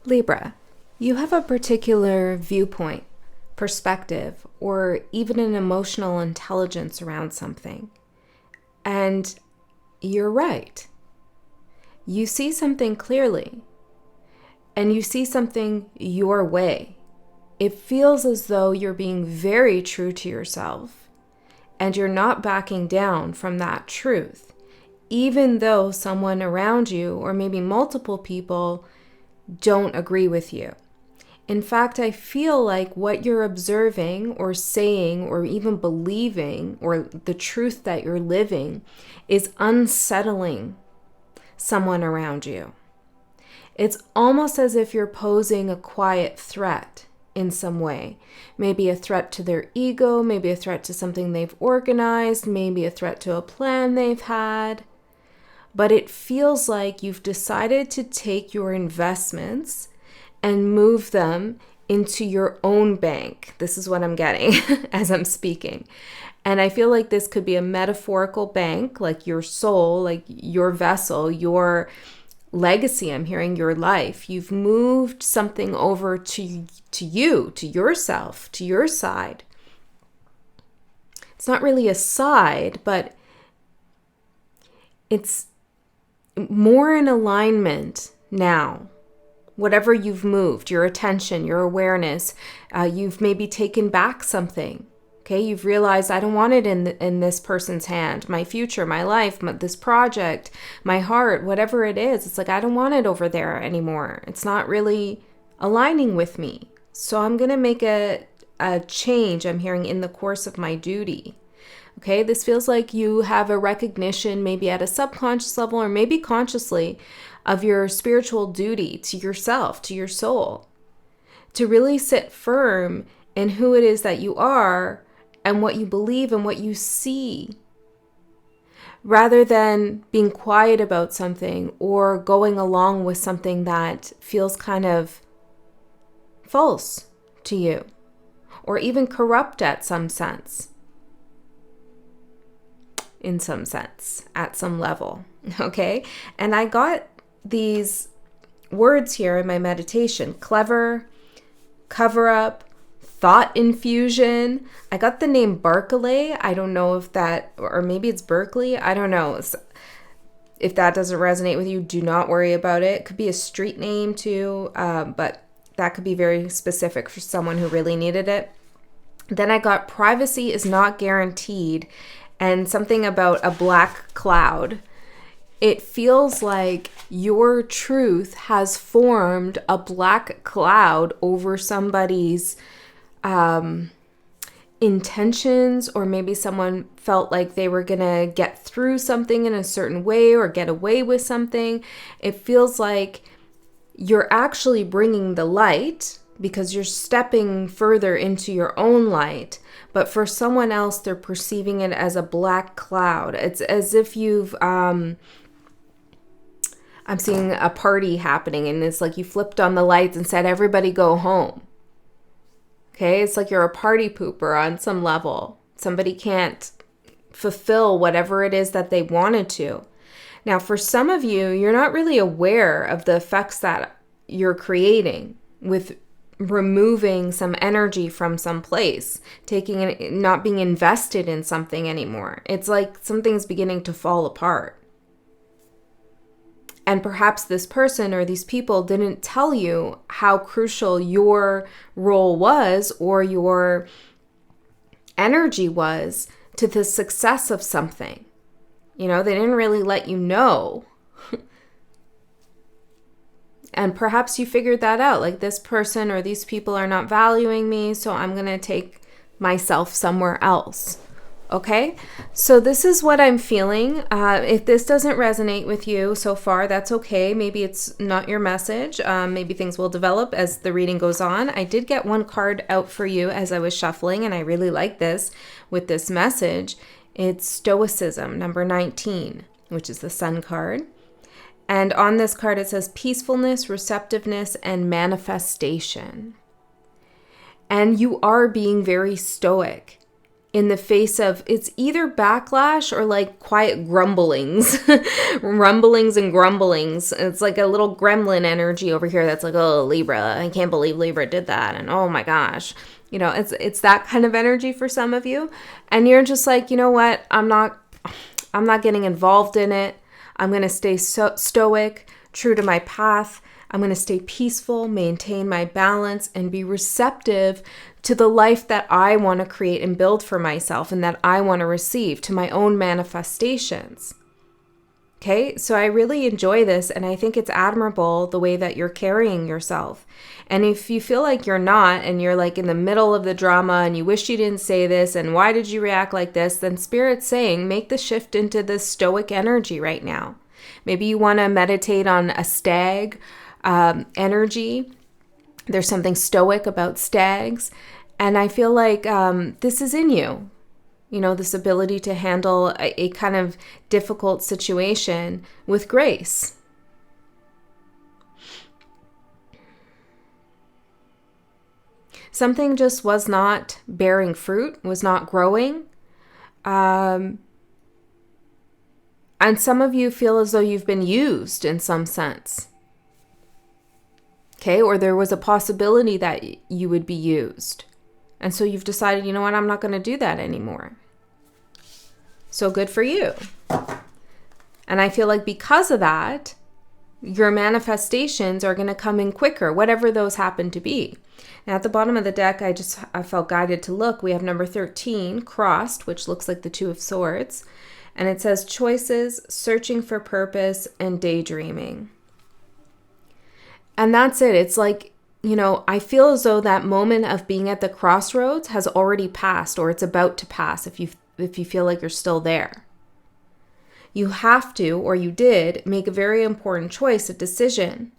Libra, you have a particular viewpoint, perspective, or even an emotional intelligence around something. And you're right. You see something clearly, and you see something your way. It feels as though you're being very true to yourself, and you're not backing down from that truth, even though someone around you, or maybe multiple people, don't agree with you. In fact, I feel like what you're observing or saying or even believing, or the truth that you're living, is unsettling someone around you. It's almost as if you're posing a quiet threat in some way. Maybe a threat to their ego, maybe a threat to something they've organized, maybe a threat to a plan they've had. But it feels like you've decided to take your investments and move them into your own bank. This is what I'm getting as I'm speaking. And I feel like this could be a metaphorical bank, like your soul, like your vessel, your legacy. I'm hearing your life. You've moved something over to you, to yourself, to your side. It's not really a side, but it's more in alignment now. Whatever you've moved, your attention, your awareness, you've maybe taken back something. Okay, you've realized I don't want it in this person's hand. My future, my life, this project, my heart, whatever it is. It's like I don't want it over there anymore. It's not really aligning with me. So I'm going to make a change, I'm hearing, in the course of my duty. Okay, this feels like you have a recognition, maybe at a subconscious level or maybe consciously, of your spiritual duty to yourself, to your soul, to really sit firm in who it is that you are and what you believe and what you see, rather than being quiet about something or going along with something that feels kind of false to you or even corrupt at some sense. In some sense, at some level, okay? And I got these words here in my meditation: clever, cover up, thought infusion. I got the name Barclay. I don't know if that, or maybe it's Berkeley. I don't know. If that doesn't resonate with you, do not worry about it. It could be a street name too, but that could be very specific for someone who really needed it. Then I got privacy is not guaranteed, and something about a black cloud. It feels like your truth has formed a black cloud over somebody's intentions, or maybe someone felt like they were going to get through something in a certain way or get away with something. It feels like you're actually bringing the light because you're stepping further into your own light. But for someone else, they're perceiving it as a black cloud. It's as if you've, I'm seeing a party happening and it's like you flipped on the lights and said, everybody go home. Okay, it's like you're a party pooper on some level. Somebody can't fulfill whatever it is that they wanted to. Now, for some of you, you're not really aware of the effects that you're creating with removing some energy from some place, taking it, not being invested in something anymore. It's like something's beginning to fall apart. And perhaps this person or these people didn't tell you how crucial your role was or your energy was to the success of something. You know, they didn't really let you know. And perhaps you figured that out, like this person or these people are not valuing me, so I'm going to take myself somewhere else. Okay, so this is what I'm feeling. If this doesn't resonate with you so far, that's okay. Maybe it's not your message. Maybe things will develop as the reading goes on. I did get one card out for you as I was shuffling, and I really like this with this message. It's Stoicism, number 19, which is the Sun card. And on this card, it says peacefulness, receptiveness, and manifestation. And you are being very stoic. in the face of, it's either backlash or like quiet grumblings, rumblings and grumblings. It's like a little gremlin energy over here that's like, oh, Libra, I can't believe Libra did that. And oh my gosh, you know, it's that kind of energy for some of you. And you're just like, you know what? I'm not getting involved in it. I'm going to stay stoic, true to my path. I'm going to stay peaceful, maintain my balance, and be receptive to the life that I want to create and build for myself and that I want to receive, to my own manifestations. Okay, so I really enjoy this, and I think it's admirable the way that you're carrying yourself. And if you feel like you're not, and you're like in the middle of the drama and you wish you didn't say this, and why did you react like this, then Spirit's saying, make the shift into this stoic energy right now. Maybe you want to meditate on a stag energy. There's something stoic about stags. And I feel like this is in you. You know, this ability to handle a kind of difficult situation with grace. Something just was not bearing fruit, was not growing. And some of you feel as though you've been used in some sense. Okay, or there was a possibility that you would be used. And so you've decided, you know what, I'm not going to do that anymore. So good for you. And I feel like because of that, your manifestations are going to come in quicker, whatever those happen to be. Now at the bottom of the deck, I felt guided to look. We have number 13 crossed, which looks like the Two of Swords. And it says choices, searching for purpose, and daydreaming. And that's it. It's like, you know, I feel as though that moment of being at the crossroads has already passed, or it's about to pass if you feel like you're still there. You have to, or you did, make a very important choice, a decision.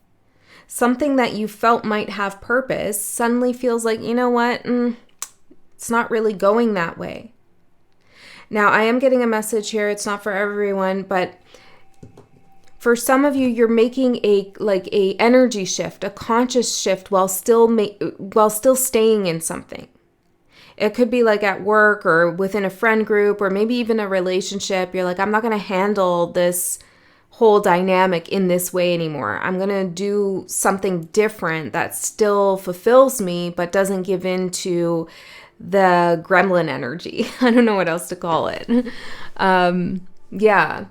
Something that you felt might have purpose suddenly feels like, you know what, it's not really going that way. Now, I am getting a message here. It's not for everyone, but for some of you, you're making a energy shift, a conscious shift while still staying in something. It could be like at work or within a friend group or maybe even a relationship. You're like, I'm not going to handle this whole dynamic in this way anymore. I'm going to do something different that still fulfills me but doesn't give in to the gremlin energy. I don't know what else to call it. Yeah.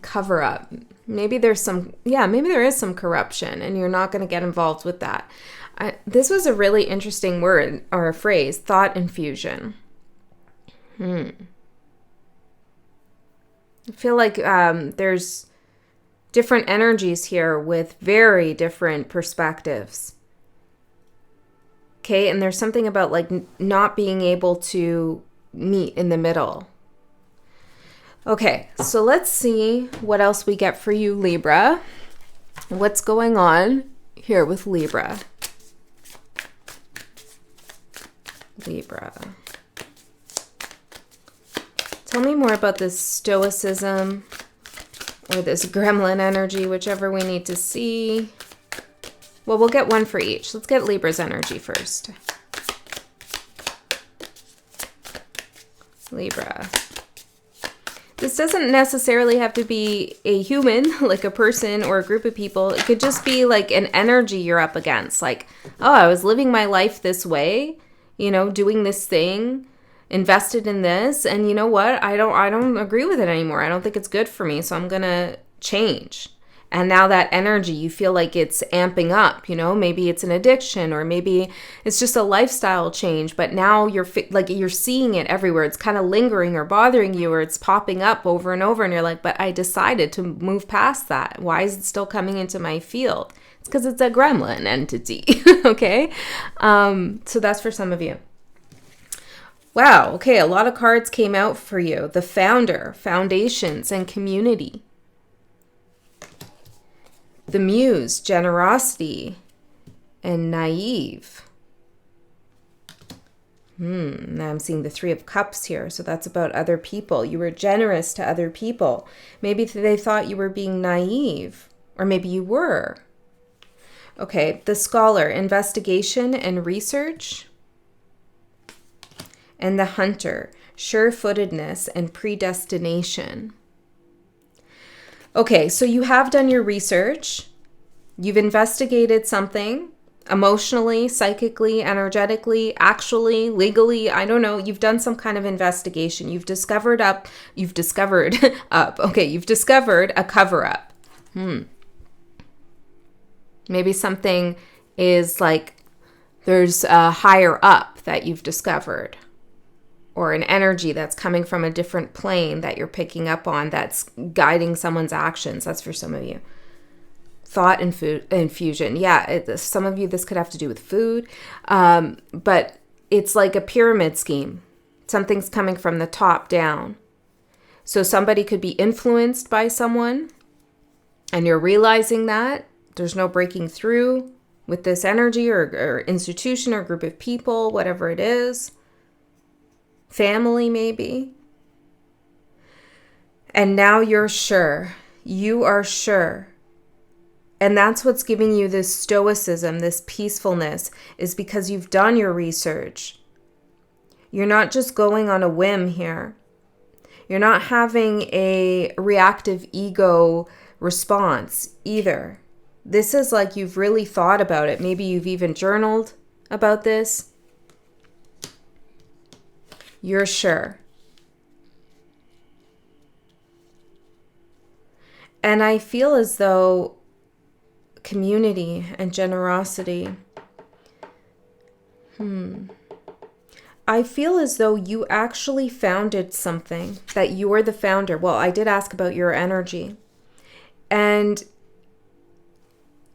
Cover up. Maybe there is some corruption and you're not going to get involved with that. This was a really interesting word or a phrase, thought infusion. I feel like there's different energies here with very different perspectives. Okay, and there's something about like not being able to meet in the middle. Okay, so let's see what else we get for you, Libra. What's going on here with Libra? Libra. Tell me more about this stoicism or this gremlin energy, whichever we need to see. Well, we'll get one for each. Let's get Libra's energy first. Libra. This doesn't necessarily have to be a human, like a person or a group of people. It could just be like an energy you're up against. Like, oh, I was living my life this way, you know, doing this thing, invested in this, and you know what? I don't agree with it anymore. I don't think it's good for me, so I'm going to change. And now that energy, you feel like it's amping up, you know, maybe it's an addiction or maybe it's just a lifestyle change, but now you're seeing it everywhere. It's kind of lingering or bothering you, or it's popping up over and over. And you're like, but I decided to move past that. Why is it still coming into my field? It's because it's a gremlin entity. Okay. So that's for some of you. Wow. Okay. A lot of cards came out for you. The Founder, Foundations, and Community. The Muse, Generosity, and Naive. Now I'm seeing the Three of Cups here. So that's about other people. You were generous to other people. Maybe they thought you were being naive, or maybe you were. Okay, the Scholar, Investigation and Research. and the hunter, sure-footedness and predestination. Okay, so you have done your research. You've investigated something emotionally, psychically, energetically, actually, legally. I don't know. You've done some kind of investigation. You've discovered a cover-up. Maybe something is like there's a higher up that you've discovered, or an energy that's coming from a different plane that you're picking up on that's guiding someone's actions. That's for some of you. Thought infusion. Yeah, some of you, this could have to do with food, but it's like a pyramid scheme. Something's coming from the top down. So somebody could be influenced by someone, and you're realizing that there's no breaking through with this energy or institution or group of people, whatever it is. Family, maybe. And now you're sure. You are sure. And that's what's giving you this stoicism, this peacefulness, is because you've done your research. You're not just going on a whim here. You're not having a reactive ego response either. This is like you've really thought about it. Maybe you've even journaled about this. You're sure. And I feel as though community and generosity. I feel as though you actually founded something, that you're the founder. Well, I did ask about your energy. And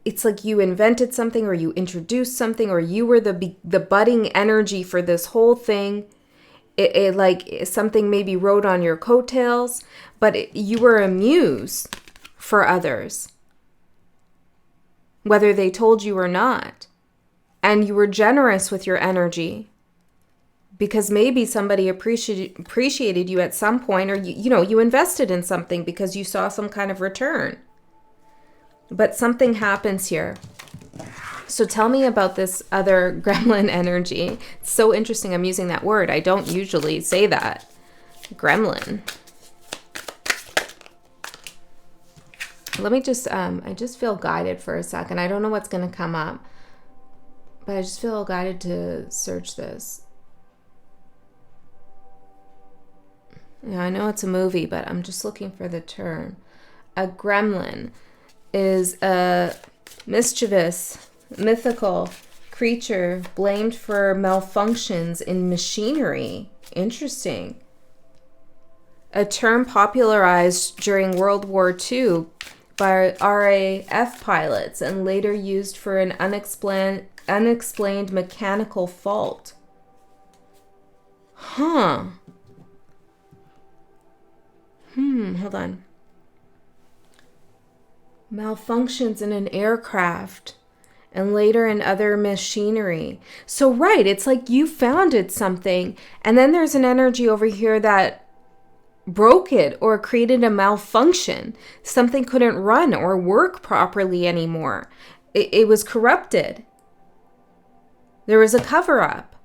it's like you invented something, or you introduced something, or you were the budding energy for this whole thing. It like something maybe rode on your coattails, but you were a muse for others, whether they told you or not. And you were generous with your energy because maybe somebody appreciated you at some point, or you invested in something because you saw some kind of return. But something happens here. So tell me about this other gremlin energy. It's so interesting I'm using that word. I don't usually say that. Gremlin. Let me just, I just feel guided for a second. I don't know what's going to come up, but I just feel guided to search this. Yeah, I know it's a movie, but I'm just looking for the term. A gremlin is a mischievous, mythical creature blamed for malfunctions in machinery. Interesting. A term popularized during World War II by RAF pilots and later used for an unexplained mechanical fault. Hold on. Malfunctions in an aircraft and later in other machinery. So, right, it's like you founded something, and then there's an energy over here that broke it or created a malfunction. Something couldn't run or work properly anymore. It was corrupted. There was a cover-up,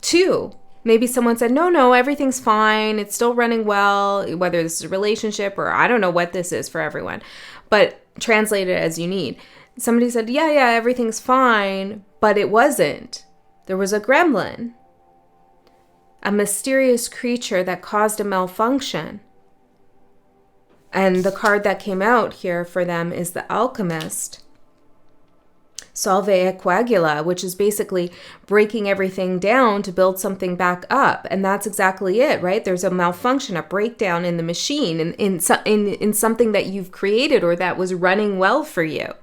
too. Maybe someone said, no, everything's fine. It's still running well, whether this is a relationship or I don't know what this is for everyone, but translate it as you need. Somebody said, yeah, everything's fine, but it wasn't. There was a gremlin, a mysterious creature that caused a malfunction. And the card that came out here for them is the Alchemist. Solve e coagula, which is basically breaking everything down to build something back up. And that's exactly it, right? There's a malfunction, a breakdown in the machine, in something that you've created or that was running well for you.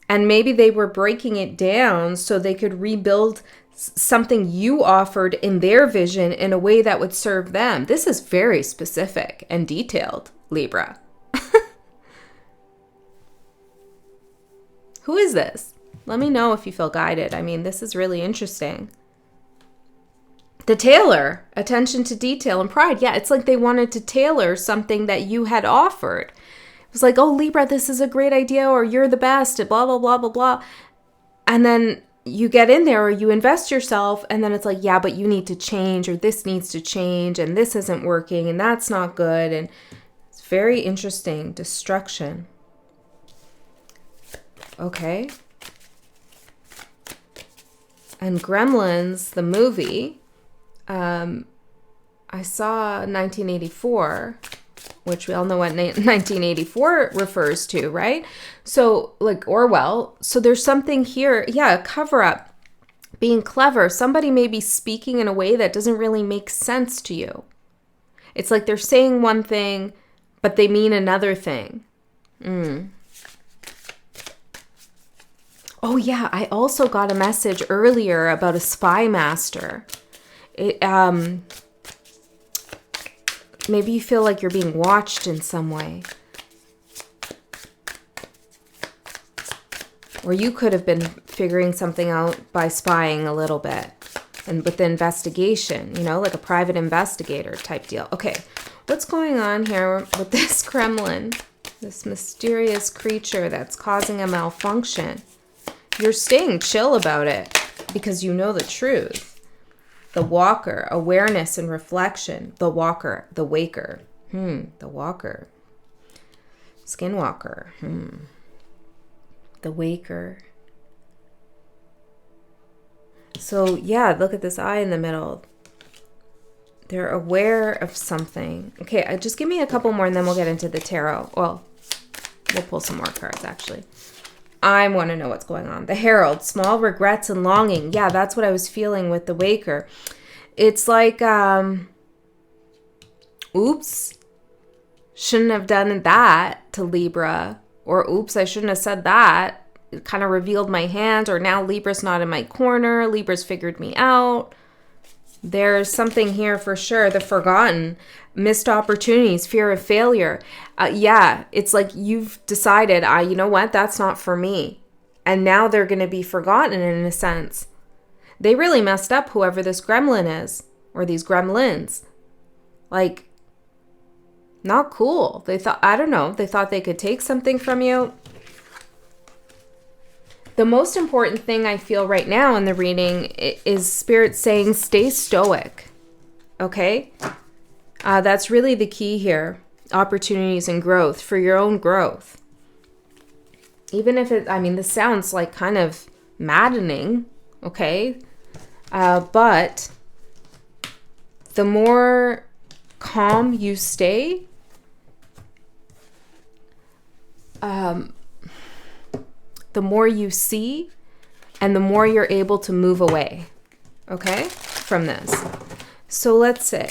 And maybe they were breaking it down so they could rebuild something you offered in their vision in a way that would serve them. This is very specific and detailed, Libra. Who is this? Let me know if you feel guided. I mean, this is really interesting. The tailor, attention to detail and pride. Yeah, it's like they wanted to tailor something that you had offered. It was like, oh, Libra, this is a great idea, or you're the best, blah, blah, blah, blah, blah. And then you get in there or you invest yourself, and then it's like, yeah, but you need to change, or this needs to change, and this isn't working, and that's not good. And it's very interesting. Destruction. Okay. And Gremlins, the movie, I saw 1984, which we all know what 1984 refers to, right? So, like Orwell. So there's something here. Yeah, a cover up. Being clever. Somebody may be speaking in a way that doesn't really make sense to you. It's like they're saying one thing, but they mean another thing. Oh yeah, I also got a message earlier about a spy master. Maybe you feel like you're being watched in some way. Or you could have been figuring something out by spying a little bit. And with the investigation, you know, like a private investigator type deal. Okay, what's going on here with this gremlin? This mysterious creature that's causing a malfunction. You're staying chill about it because you know the truth. The walker, awareness and reflection. The walker, the waker. The walker. Skinwalker. The waker. So yeah, look at this eye in the middle. They're aware of something. Okay, just give me a couple more and then we'll get into the tarot. Well, we'll pull some more cards actually. I want to know what's going on. The Herald, small regrets and longing. Yeah, that's what I was feeling with the Waker. It's like, oops, shouldn't have done that to Libra. Or oops, I shouldn't have said that. It kind of revealed my hand. Or now Libra's not in my corner. Libra's figured me out. There's something here for sure. The forgotten, missed opportunities, fear of failure. Yeah, it's like you've decided, you know what, that's not for me. And now they're going to be forgotten in a sense. They really messed up, whoever this gremlin is, or these gremlins. Like, not cool. They thought, I don't know, they thought they could take something from you. The most important thing I feel right now in the reading is Spirit saying, stay stoic. Okay? That's really the key here. Opportunities and growth for your own growth. Even if it, I mean, this sounds like kind of maddening. Okay? But the more calm you stay, the more you see and the more you're able to move away, okay, from this. So let's see.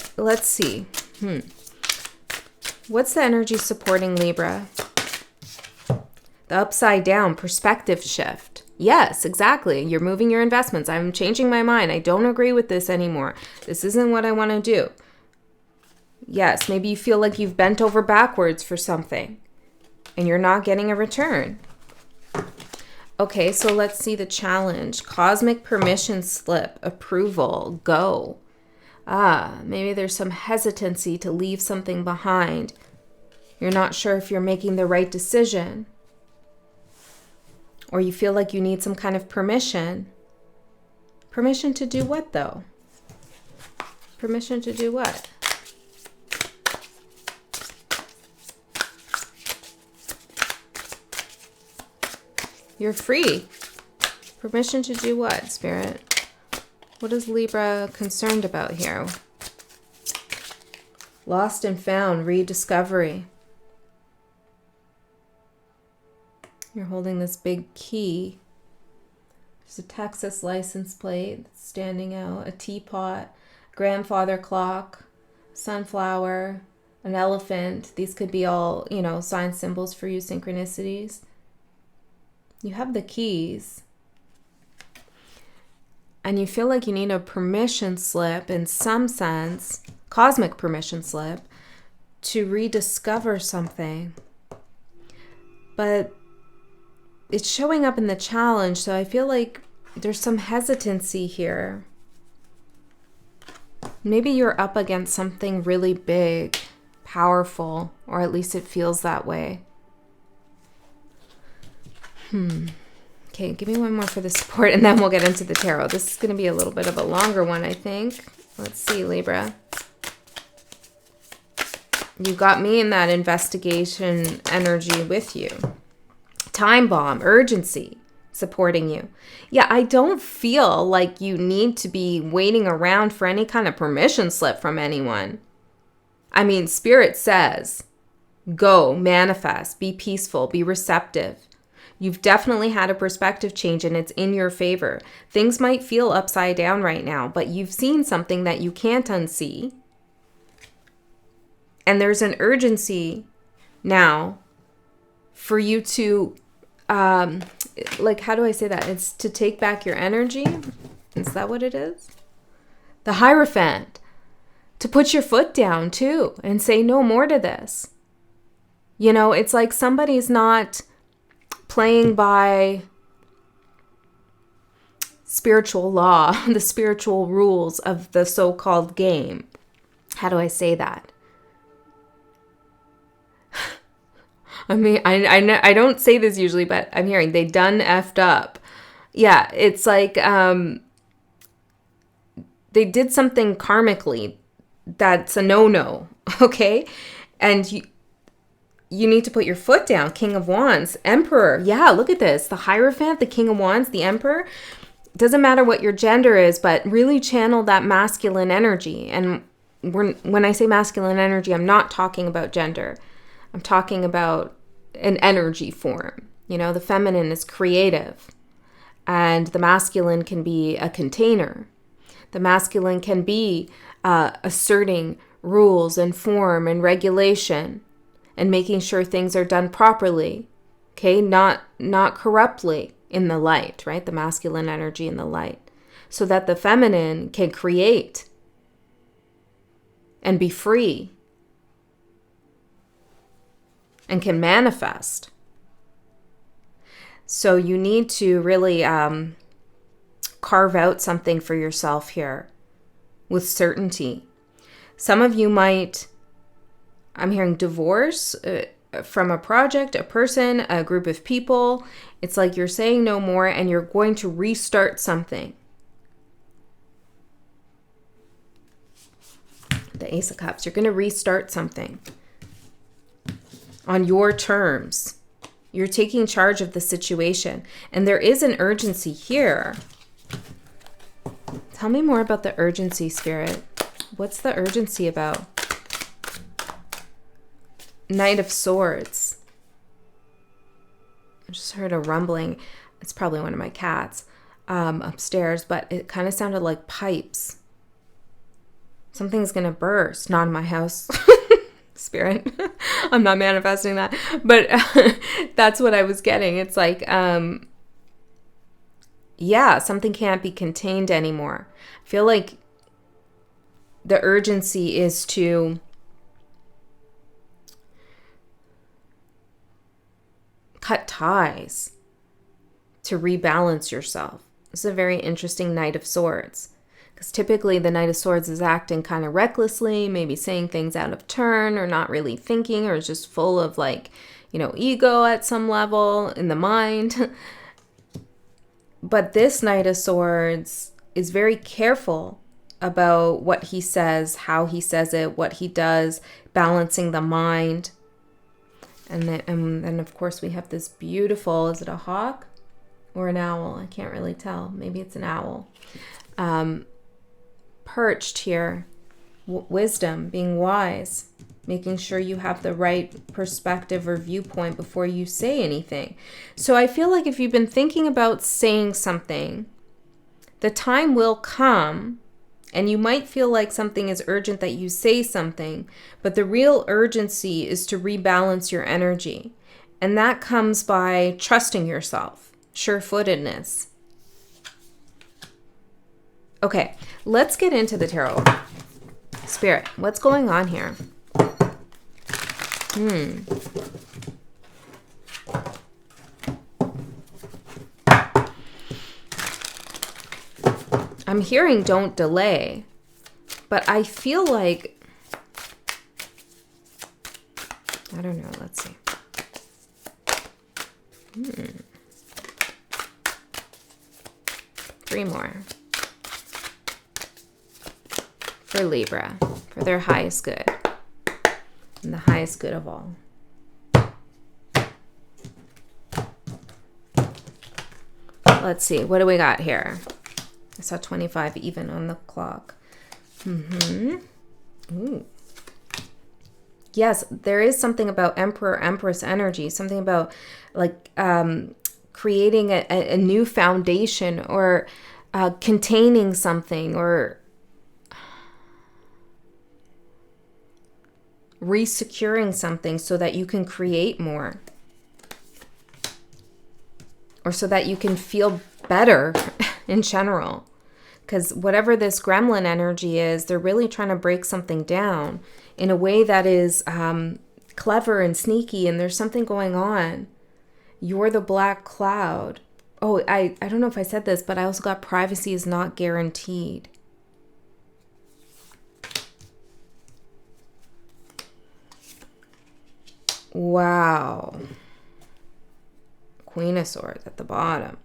What's the energy supporting Libra? The upside down perspective shift. Yes, exactly. You're moving your investments. I'm changing my mind. I don't agree with this anymore. This isn't what I want to do. Yes, maybe you feel like you've bent over backwards for something and you're not getting a return. Okay, so let's see the challenge. Cosmic permission slip, approval, go. Maybe there's some hesitancy to leave something behind. You're not sure if you're making the right decision. Or you feel like you need some kind of permission. Permission to do what, though? Permission to do what? You're free. Permission to do what, Spirit? What is Libra concerned about here? Lost and found, rediscovery. You're holding this big key. There's a Texas license plate that's standing out, a teapot, grandfather clock, sunflower, an elephant. These could be all, you know, sign symbols for you, synchronicities. You have the keys. And you feel like you need a permission slip in some sense, cosmic permission slip, to rediscover something. But it's showing up in the challenge, so I feel like there's some hesitancy here. Maybe you're up against something really big, powerful, or at least it feels that way. Okay, give me one more for the support, and then we'll get into the tarot. This is going to be a little bit of a longer one, I think. Let's see, Libra. You got me in that investigation energy with you. Time bomb, urgency, supporting you. Yeah, I don't feel like you need to be waiting around for any kind of permission slip from anyone. I mean, Spirit says, go, manifest, be peaceful, be receptive. You've definitely had a perspective change and it's in your favor. Things might feel upside down right now, but you've seen something that you can't unsee. And there's an urgency now for you to, like, how do I say that? It's to take back your energy. Is that what it is? The Hierophant. To put your foot down too and say no more to this. You know, it's like somebody's not playing by spiritual law, the spiritual rules of the so-called game. How do I say that? I mean, I don't say this usually, but I'm hearing they done effed up. Yeah, it's like they did something karmically that's a no-no, okay? And you need to put your foot down. King of Wands, Emperor. Yeah, look at this. The Hierophant, the King of Wands, the Emperor. Doesn't matter what your gender is, but really channel that masculine energy. And when I say masculine energy, I'm not talking about gender. I'm talking about an energy form. You know, the feminine is creative and the masculine can be a container. The masculine can be asserting rules and form and regulation and making sure things are done properly. Okay, not corruptly in the light, right? The masculine energy in the light, so that the feminine can create and be free and can manifest. So you need to really carve out something for yourself here with certainty. Some of you might, I'm hearing divorce from a project, a person, a group of people. It's like you're saying no more and you're going to restart something. The Ace of Cups, you're going to restart something on your terms. You're taking charge of the situation. And there is an urgency here. Tell me more about the urgency, Spirit. What's the urgency about? Knight of Swords. I just heard a rumbling. It's probably one of my cats upstairs, but it kind of sounded like pipes. Something's going to burst. Not in my house. Spirit. I'm not manifesting that. But that's what I was getting. It's like, yeah, something can't be contained anymore. I feel like the urgency is to cut ties, to rebalance yourself. This is a very interesting Knight of Swords. Because typically the Knight of Swords is acting kind of recklessly, maybe saying things out of turn or not really thinking, or is just full of like, you know, ego at some level in the mind. But this Knight of Swords is very careful about what he says, how he says it, what he does, balancing the mind. And then of course we have this beautiful, is it a hawk or an owl? I can't really tell. Maybe it's an owl. Perched here, wisdom, being wise, making sure you have the right perspective or viewpoint before you say anything. So I feel like if you've been thinking about saying something, the time will come, and you might feel like something is urgent that you say something, but the real urgency is to rebalance your energy. And that comes by trusting yourself, sure-footedness. Okay, let's get into the tarot. Spirit, what's going on here? I'm hearing don't delay, but I feel like, I don't know, let's see. 3 more. For Libra, for their highest good. And the highest good of all. Let's see, what do we got here? I saw 25 even on the clock. Ooh. Yes, there is something about Emperor, Empress energy, something about like creating a new foundation, or containing something, or resecuring something so that you can create more, or so that you can feel better in general. Because whatever this gremlin energy is, they're really trying to break something down in a way that is clever and sneaky, and there's something going on. You're the black cloud. Oh, I don't know if I said this, but I also got privacy is not guaranteed. Wow. Queen of Swords at the bottom.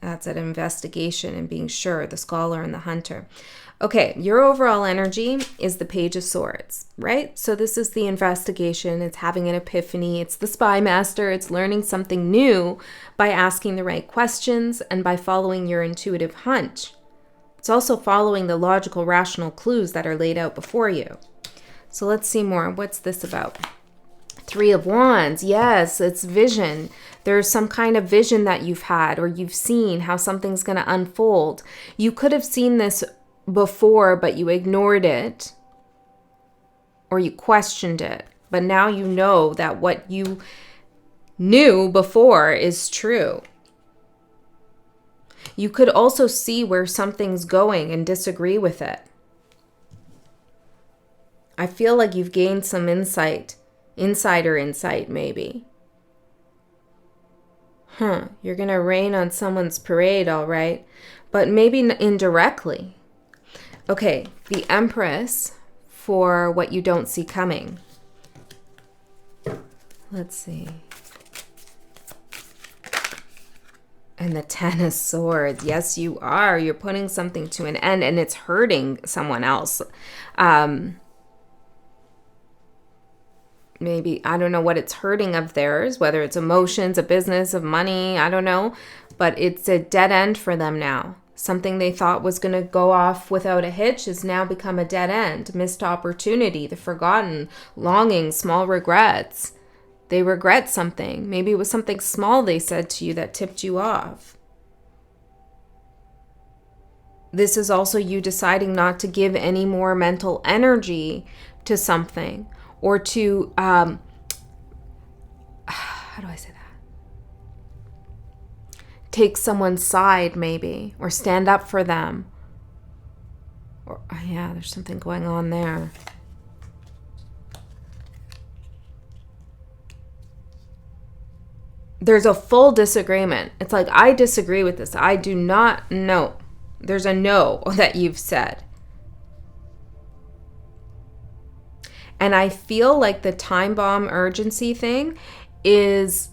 That's an investigation and being sure, the scholar and the hunter. Okay, your overall energy is the Page of Swords, right? So this is the investigation. It's having an epiphany. It's the spy master. It's learning something new by asking the right questions and by following your intuitive hunch. It's also following the logical, rational clues that are laid out before you. So let's see more. What's this about? 3 of Wands. Yes, it's vision. There's some kind of vision that you've had, or you've seen how something's going to unfold. You could have seen this before, but you ignored it, or you questioned it. But now you know that what you knew before is true. You could also see where something's going and disagree with it. I feel like you've gained some insight. Insider insight, maybe. You're going to rain on someone's parade, all right. But maybe indirectly. Okay, the Empress for what you don't see coming. Let's see. And the 10 of Swords. Yes, you are. You're putting something to an end, and it's hurting someone else. Maybe, I don't know what it's hurting of theirs, whether it's emotions, a business, of money, I don't know. But it's a dead end for them now. Something they thought was going to go off without a hitch has now become a dead end. Missed opportunity, the forgotten, longing, small regrets. They regret something. Maybe it was something small they said to you that tipped you off. This is also you deciding not to give any more mental energy to something. Or to, how do I say that? Take someone's side, maybe. Or stand up for them. Or, yeah, there's something going on there. There's a full disagreement. It's like, I disagree with this. I do not know. There's a no that you've said. And I feel like the time bomb urgency thing is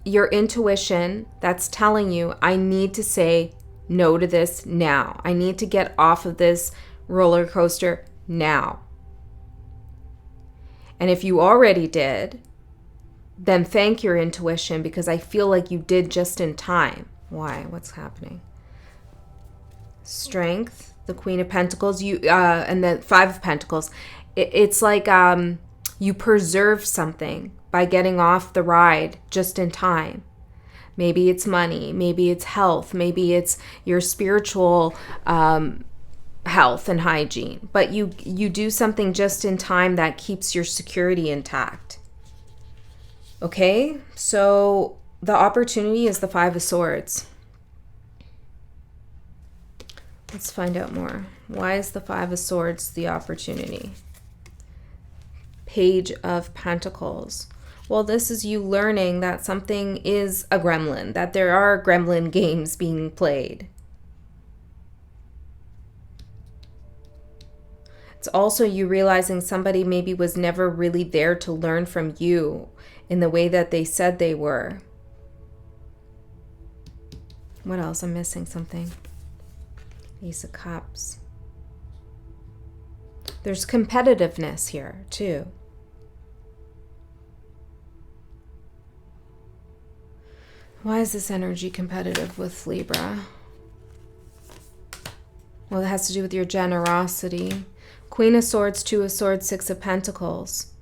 your intuition that's telling you, I need to say no to this now. I need to get off of this roller coaster now. And if you already did, then thank your intuition, because I feel like you did just in time. Why? What's happening? Strength, the Queen of Pentacles, and the 5 of Pentacles. It's like you preserve something by getting off the ride just in time. Maybe it's money, maybe it's health, maybe it's your spiritual health and hygiene. But you do something just in time that keeps your security intact. Okay, so the opportunity is the 5 of Swords. Let's find out more. Why is the 5 of Swords the opportunity? Page of Pentacles. Well, this is you learning that something is a gremlin, that there are gremlin games being played. It's also you realizing somebody maybe was never really there to learn from you in the way that they said they were. What else? I'm missing something. Ace of Cups. There's competitiveness here, too. Why is this energy competitive with Libra? Well, it has to do with your generosity. Queen of Swords, Two of Swords, Six of Pentacles.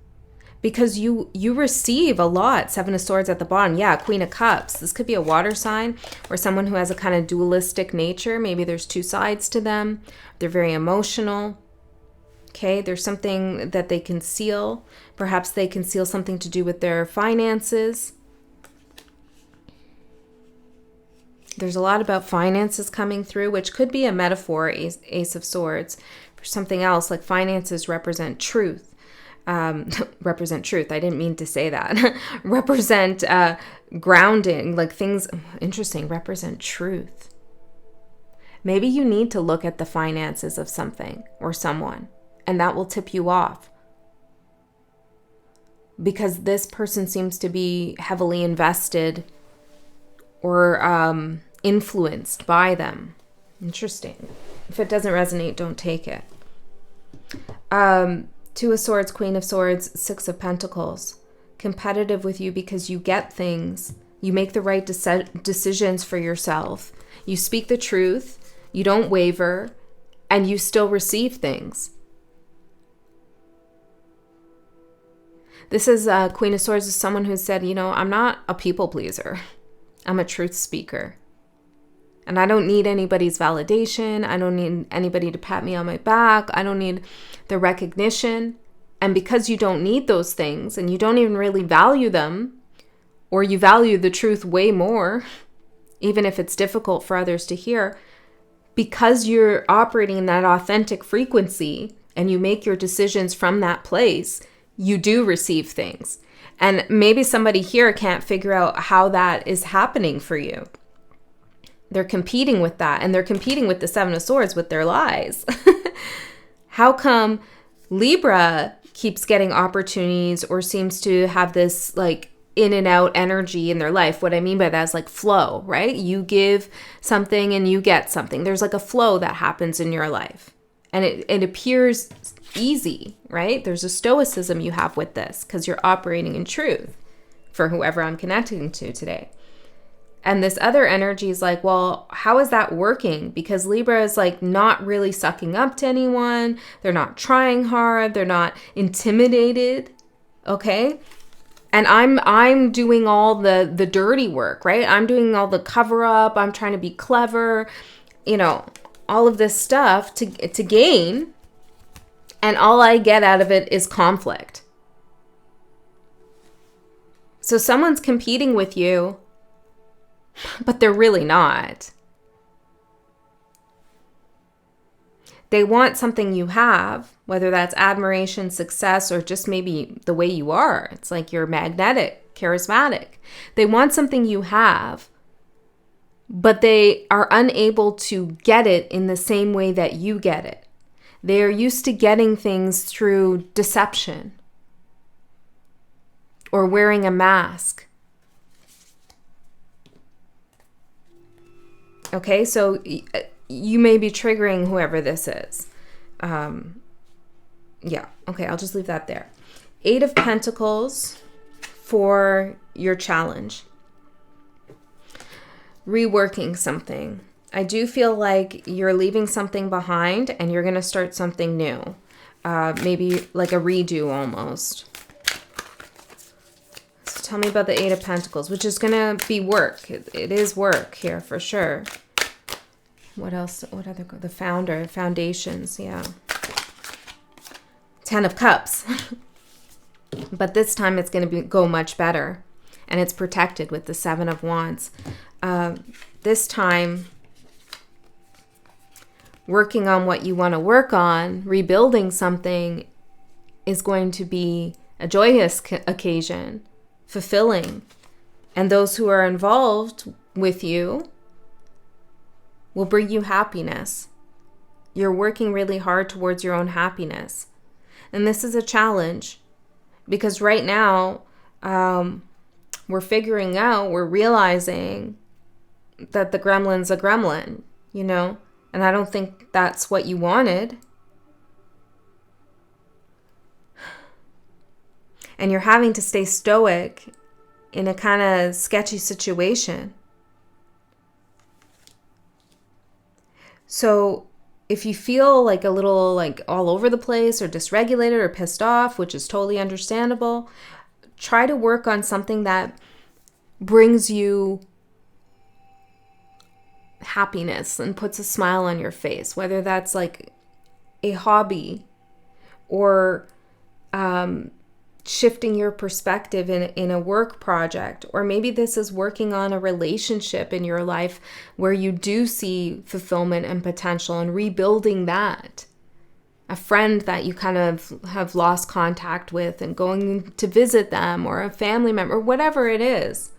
Because you receive a lot. Seven of Swords at the bottom. Yeah, Queen of Cups. This could be a water sign or someone who has a kind of dualistic nature. Maybe there's two sides to them. They're very emotional. Okay, there's something that they conceal. Perhaps they conceal something to do with their finances. There's a lot about finances coming through, which could be a metaphor, Ace of Swords, for something else. Like finances represent truth. Represent truth. I didn't mean to say that. Represent grounding, like things. Interesting. Represent truth. Maybe you need to look at the finances of something or someone, and that will tip you off. Because this person seems to be heavily invested or influenced by them. Interesting. If it doesn't resonate, don't take it. Two of Swords, Queen of Swords, Six of Pentacles. Competitive with you because you get things. You make the right decisions for yourself. You speak the truth. You don't waver. And you still receive things. This is Queen of Swords is someone who said, I'm not a people pleaser. I'm a truth speaker. And I don't need anybody's validation. I don't need anybody to pat me on my back. I don't need the recognition. And because you don't need those things and you don't even really value them, or you value the truth way more, even if it's difficult for others to hear, because you're operating in that authentic frequency and you make your decisions from that place, you do receive things. And maybe somebody here can't figure out how that is happening for you. They're competing with that, and they're competing with the Seven of Swords with their lies. How come Libra keeps getting opportunities or seems to have this like in and out energy in their life? What I mean by that is like flow, right? You give something and you get something. There's like a flow that happens in your life. And it appears easy, right? There's a stoicism you have with this because you're operating in truth for whoever I'm connecting to today. And this other energy is like, well, how is that working? Because Libra is like not really sucking up to anyone. They're not trying hard. They're not intimidated. Okay. And I'm doing all the dirty work, right? I'm doing all the cover up. I'm trying to be clever, all of this stuff to gain. And all I get out of it is conflict. So someone's competing with you, but they're really not. They want something you have, whether that's admiration, success, or just maybe the way you are. It's like you're magnetic, charismatic. They want something you have, but they are unable to get it in the same way that you get it. They are used to getting things through deception or wearing a mask. Okay, so you may be triggering whoever this is. Yeah, okay, I'll just leave that there. Eight of Pentacles for your challenge. Reworking something. I do feel like you're leaving something behind and you're going to start something new. Maybe like a redo almost. So tell me about the Eight of Pentacles, which is going to be work. It is work here for sure. What else? What other? The foundations, yeah. Ten of Cups. But this time it's going to go much better. And it's protected with the Seven of Wands. This time, working on what you want to work on, rebuilding something is going to be a joyous occasion, fulfilling. And those who are involved with you will bring you happiness. You're working really hard towards your own happiness. And this is a challenge because right now we're realizing that the gremlin's a gremlin, you know? And I don't think that's what you wanted. And you're having to stay stoic in a kind of sketchy situation. So if you feel like a little like all over the place or dysregulated or pissed off, which is totally understandable, try to work on something that brings you happiness and puts a smile on your face, whether that's like a hobby or shifting your perspective in a work project, or maybe this is working on a relationship in your life where you do see fulfillment and potential and rebuilding that. A friend that you kind of have lost contact with and going to visit them, or a family member, or whatever it is.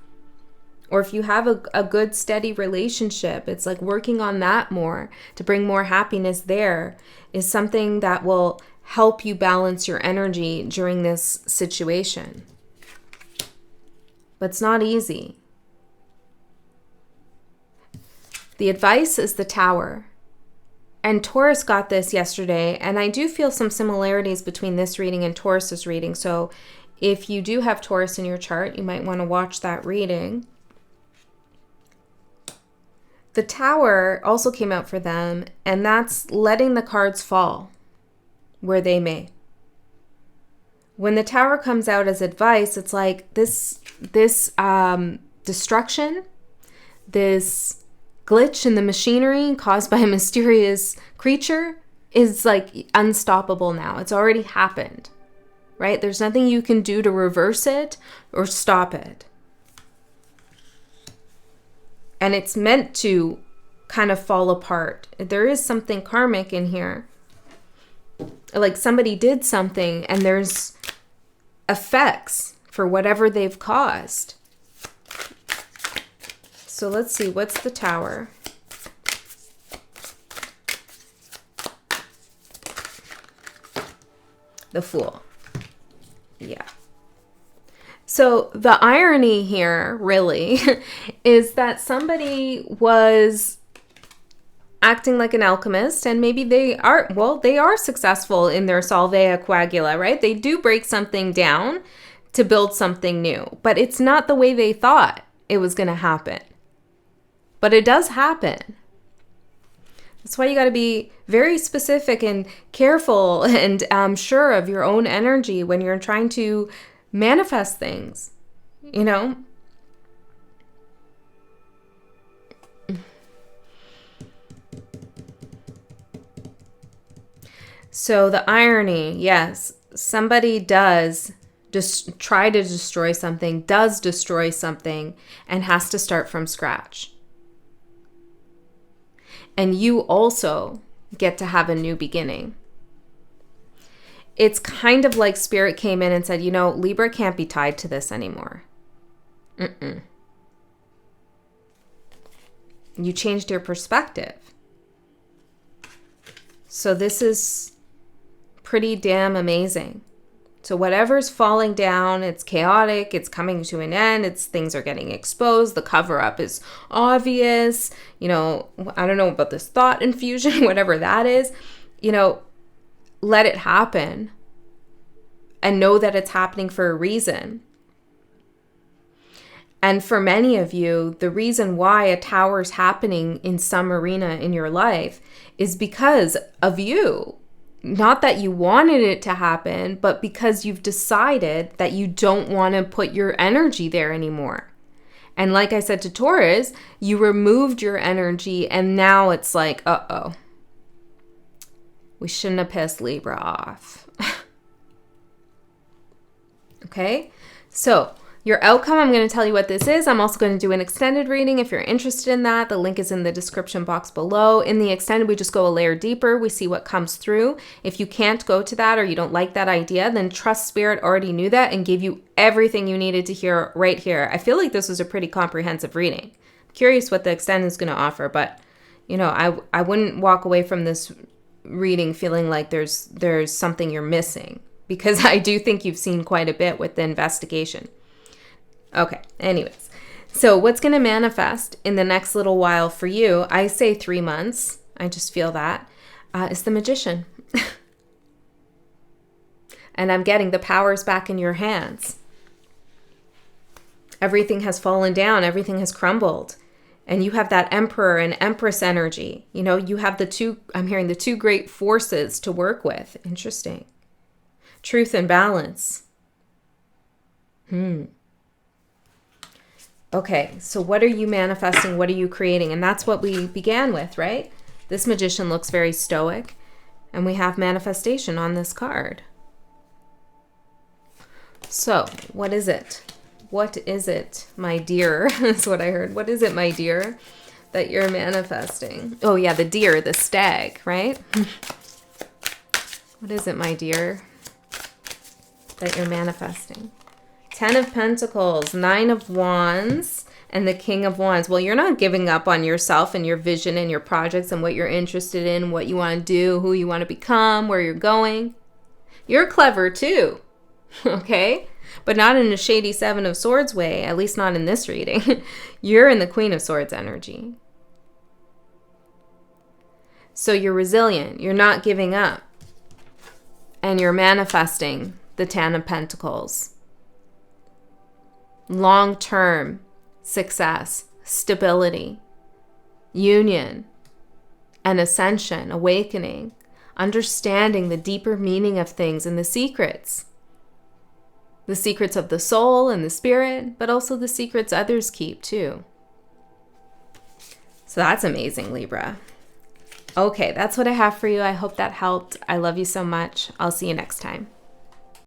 Or if you have a good steady relationship, it's like working on that more to bring more happiness there is something that will help you balance your energy during this situation. But it's not easy. The advice is the Tower. And Taurus got this yesterday, and I do feel some similarities between this reading and Taurus's reading. So if you do have Taurus in your chart, you might want to watch that reading. The Tower also came out for them, and that's letting the cards fall where they may. When the Tower comes out as advice, it's like this destruction, this glitch in the machinery caused by a mysterious creature is like unstoppable now. It's already happened, right? There's nothing you can do to reverse it or stop it. And it's meant to kind of fall apart. There is something karmic in here. Like somebody did something and there's effects for whatever they've caused. So let's see, what's the Tower? The Fool. Yeah. So the irony here really is that somebody was acting like an alchemist, and maybe they are successful in their Solvea Coagula, right? They do break something down to build something new, but it's not the way they thought it was going to happen. But it does happen. That's why you got to be very specific and careful and sure of your own energy when you're trying to manifest things, you know? So the irony, yes, somebody does just try to destroy something, does destroy something, and has to start from scratch. And you also get to have a new beginning. It's kind of like Spirit came in and said, you know, Libra can't be tied to this anymore. You changed your perspective. So this is pretty damn amazing. So whatever's falling down, it's chaotic, it's coming to an end, things are getting exposed, the cover up is obvious, you know, I don't know about this thought infusion, whatever that is, you know, let it happen and know that it's happening for a reason. And for many of you, the reason why a Tower's happening in some arena in your life is because of you. Not that you wanted it to happen, but because you've decided that you don't want to put your energy there anymore. And like I said to Taurus, you removed your energy and now it's like, uh-oh. We shouldn't have pissed Libra off. Okay? So your outcome, I'm going to tell you what this is. I'm also going to do an extended reading if you're interested in that. The link is in the description box below. In the extended, we just go a layer deeper. We see what comes through. If you can't go to that or you don't like that idea, then trust Spirit already knew that and gave you everything you needed to hear right here. I feel like this was a pretty comprehensive reading. I'm curious what the extended is going to offer, but you know, I wouldn't walk away from this reading feeling like there's something you're missing, because I do think you've seen quite a bit with the investigation. Okay, anyways, So what's going to manifest in the next little while for you, I say 3 months, I just feel that, is the Magician. And I'm getting the powers back in your hands. Everything has fallen down. Everything has crumbled. And you have that Emperor and Empress energy. You know, you have I'm hearing the two great forces to work with. Interesting. Truth and balance. Okay, so what are you manifesting? What are you creating? And that's what we began with, right? This Magician looks very stoic. And we have manifestation on this card. So, what is it? What is it, my dear? That's what I heard. What is it, my dear, that you're manifesting? Oh, yeah, the deer, the stag, right? What is it, my dear, that you're manifesting? 10 of Pentacles, 9 of Wands, and the King of Wands. Well, you're not giving up on yourself and your vision and your projects and what you're interested in, what you want to do, who you want to become, where you're going. You're clever, too. Okay? But not in a shady 7 of Swords way, at least not in this reading. You're in the Queen of Swords energy. So you're resilient. You're not giving up. And you're manifesting the 10 of Pentacles. Long-term success, stability, union, and ascension, awakening, understanding the deeper meaning of things and the secrets. The secrets of the soul and the spirit, but also the secrets others keep too. So that's amazing, Libra. Okay, that's what I have for you. I hope that helped. I love you so much. I'll see you next time.